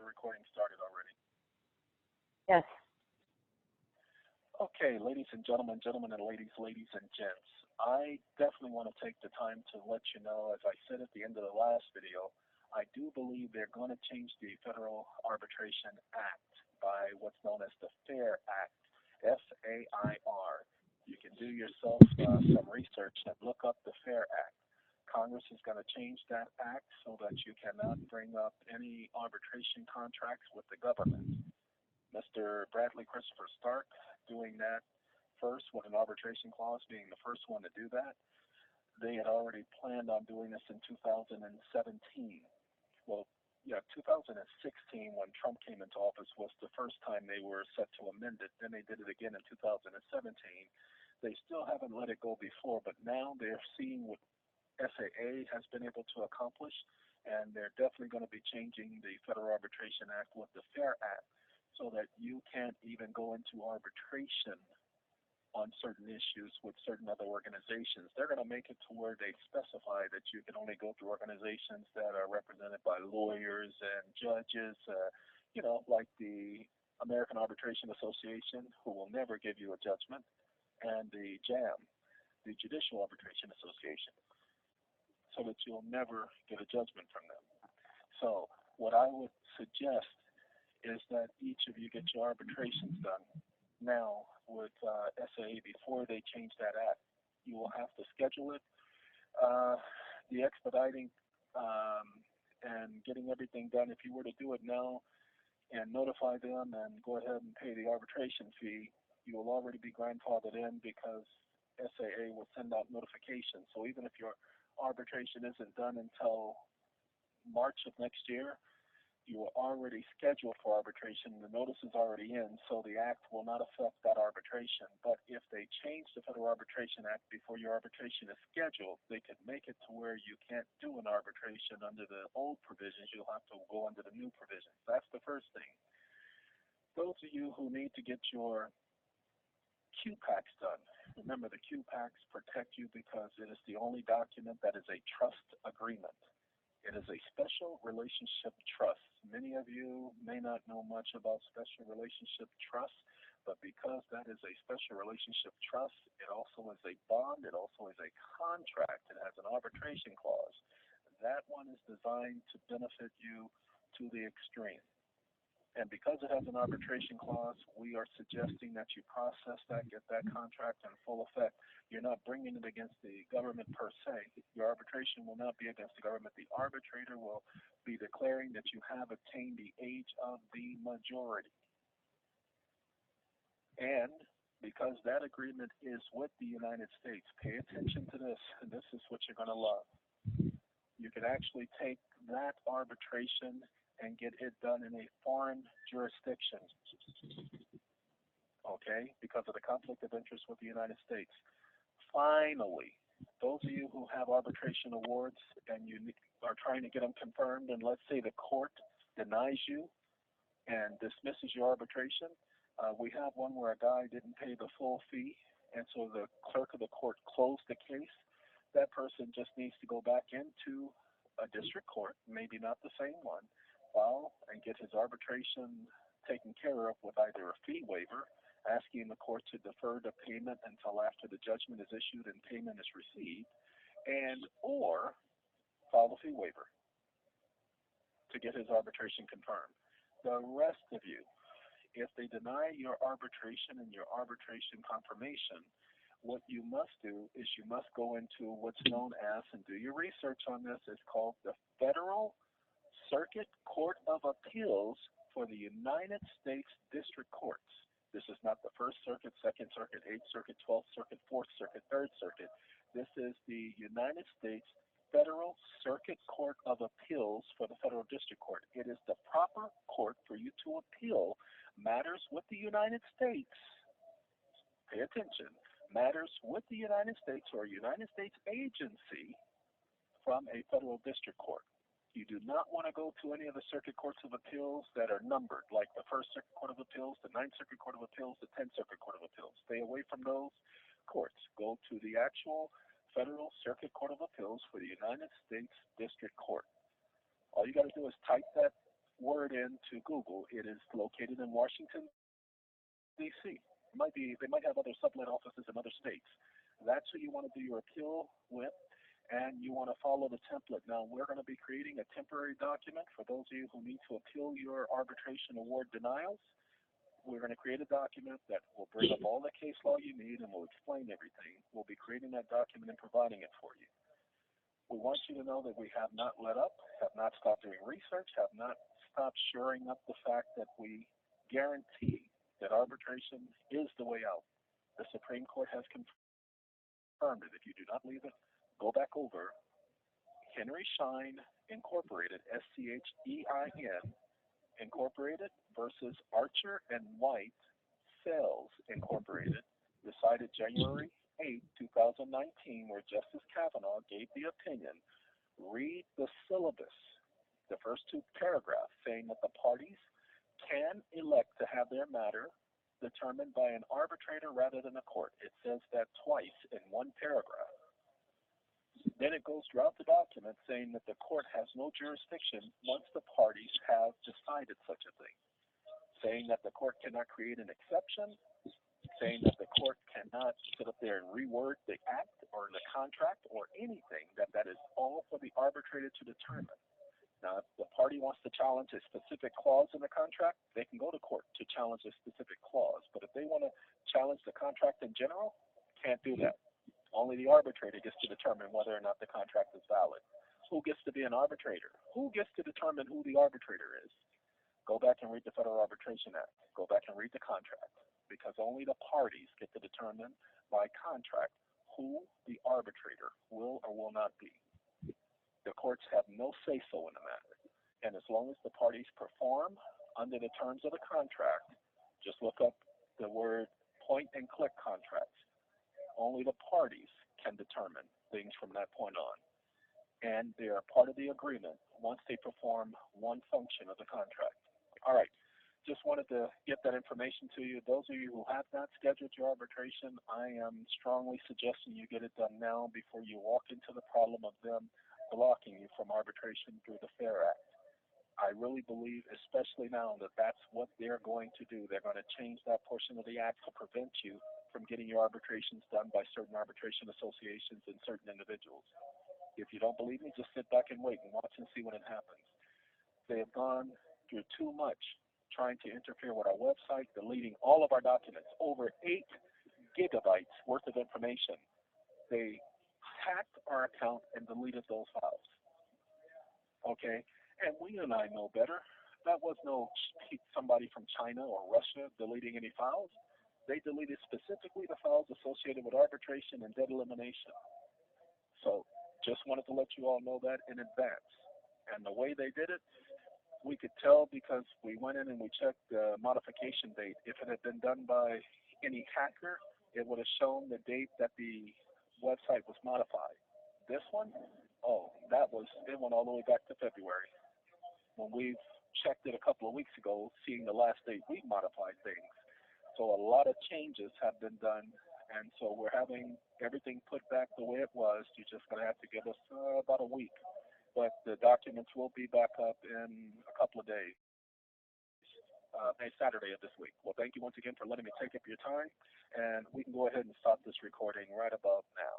recording started already. Yes. Okay, ladies and gentlemen and ladies and gents, I definitely want to take the time to let you know, as I said at the end of the last video, I do believe they're going to change the Federal Arbitration Act by what's known as the FAIR Act, FAIR. You can do yourself some research and look up the FAIR Act. Congress is going to change that act so that you cannot bring up any arbitration contracts with the government. Mr. Bradley Christopher Stark doing that first with an arbitration clause being the first one to do that. They had already planned on doing this in 2017. Well, yeah, 2016 when Trump came into office was the first time they were set to amend it. Then they did it again in 2017. They still haven't let it go before, but now they're seeing what SAA has been able to accomplish, and they're definitely going to be changing the Federal Arbitration Act with the FAIR Act so that you can't even go into arbitration on certain issues with certain other organizations. They're going to make it to where they specify that you can only go through organizations that are represented by lawyers and judges, like the American Arbitration Association, who will never give you a judgment, and the JAM, the Judicial Arbitration Association, so that you'll never get a judgment from them. So what I would suggest is that each of you get your arbitrations done now with SAA before they change that act. You will have to schedule it. The expediting and getting everything done, if you were to do it now and notify them and go ahead and pay the arbitration fee, you will already be grandfathered in because SAA will send out notifications. So even if your arbitration isn't done until March of next year, you are already scheduled for arbitration. The notice is already in, so the act will not affect that arbitration. But if they change the Federal Arbitration Act before your arbitration is scheduled, they could make it to where you can't do an arbitration under the old provisions. You'll have to go under the new provisions. That's the first thing. Those of you who need to get your QPACs done, remember the QPACs protect you because it is the only document that is a trust agreement. It is a special relationship trust. Many of you may not know much about special relationship trust, but because that is a special relationship trust, it also is a bond, it also is a contract, it has an arbitration clause. That one is designed to benefit you to the extreme. And because it has an arbitration clause, we are suggesting that you process that, get that contract in full effect. You're not bringing it against the government per se. Your arbitration will not be against the government. The arbitrator will be declaring that you have attained the age of the majority. And because that agreement is with the United States, pay attention to this, and this is what you're going to love. You can actually take that arbitration and get it done in a foreign jurisdiction, okay, because of the conflict of interest with the United States. Finally, those of you who have arbitration awards and you are trying to get them confirmed, and let's say the court denies you and dismisses your arbitration, we have one where a guy didn't pay the full fee, and so the clerk of the court closed the case. That person just needs to go back into a district court, maybe not the same one, file and get his arbitration taken care of with either a fee waiver, asking the court to defer the payment until after the judgment is issued and payment is received, and or file a fee waiver to get his arbitration confirmed. The rest of you, if they deny your arbitration and your arbitration confirmation, what you must do is you must go into what's known as, and do your research on this, it's called the Federal Circuit Court of Appeals for the United States District Courts. This is not the First Circuit, Second Circuit, Eighth Circuit, 12th Circuit, Fourth Circuit, Third Circuit. This is the United States Federal Circuit Court of Appeals for the Federal District Court. It is the proper court for you to appeal matters with the United States. Pay attention. Matters with the United States or a United States agency from a federal district court. You do not want to go to any of the circuit courts of appeals that are numbered, like the First Circuit Court of Appeals, the Ninth Circuit Court of Appeals, the Tenth Circuit Court of Appeals. Stay away from those courts. Go to the actual Federal Circuit Court of Appeals for the United States District Court. All you got to do is type that word into Google, it is located in Washington, D.C. They might have other sublet offices in other states. That's who you want to do your appeal with, and you want to follow the template. Now, we're going to be creating a temporary document for those of you who need to appeal your arbitration award denials. We're going to create a document that will bring up all the case law you need and will explain everything. We'll be creating that document and providing it for you. We want you to know that we have not let up, have not stopped doing research, have not stopped shoring up the fact that we guarantee that arbitration is the way out. The Supreme Court has confirmed it. If you do not believe it, go back over Henry Schein Incorporated, Schein Incorporated versus Archer and White Sales Incorporated, decided January 8, 2019, where Justice Kavanaugh gave the opinion. Read the syllabus, the first two paragraphs, saying that the parties can elect to have their matter determined by an arbitrator rather than a court. It says that twice in one paragraph. Then it goes throughout the document saying that the court has no jurisdiction once the parties have decided such a thing, saying that the court cannot create an exception, saying that the court cannot sit up there and reword the act or the contract or anything, that is all for the arbitrator to determine. Now, if the party wants to challenge a specific clause in the contract, they can go to court to challenge a specific clause. But if they want to challenge the contract in general, can't do that. Only the arbitrator gets to determine whether or not the contract is valid. Who gets to be an arbitrator? Who gets to determine who the arbitrator is? Go back and read the Federal Arbitration Act. Go back and read the contract, because only the parties get to determine by contract who the arbitrator will or will not be. The courts have no say-so in the matter. And as long as the parties perform under the terms of the contract, just look up the word point-and-click contracts. Only the parties can determine things from that point on. And they are part of the agreement once they perform one function of the contract. All right. Just wanted to get that information to you. Those of you who have not scheduled your arbitration, I am strongly suggesting you get it done now before you walk into the problem of them blocking you from arbitration through the FAIR Act. I really believe, especially now, that that's what they're going to do. They're going to change that portion of the act to prevent you from getting your arbitrations done by certain arbitration associations and certain individuals. If you don't believe me, just sit back and wait and watch and see when it happens. They have gone through too much trying to interfere with our website, deleting all of our documents, over 8 gigabytes worth of information. They hacked our account and deleted those files. Okay? And we and I know better. That was no somebody from China or Russia deleting any files. They deleted specifically the files associated with arbitration and debt elimination. So just wanted to let you all know that in advance. And the way they did it, we could tell because we went in and we checked the modification date. If it had been done by any hacker, it would have shown the date that the website was modified. This one, it went all the way back to February, when we've checked it a couple of weeks ago, seeing the last date we modified things. So a lot of changes have been done, and so we're having everything put back the way it was. You're just going to have to give us about a week. But the documents will be back up in a couple of days, Saturday of this week. Well, thank you once again for letting me take up your time, and we can go ahead and stop this recording right about now.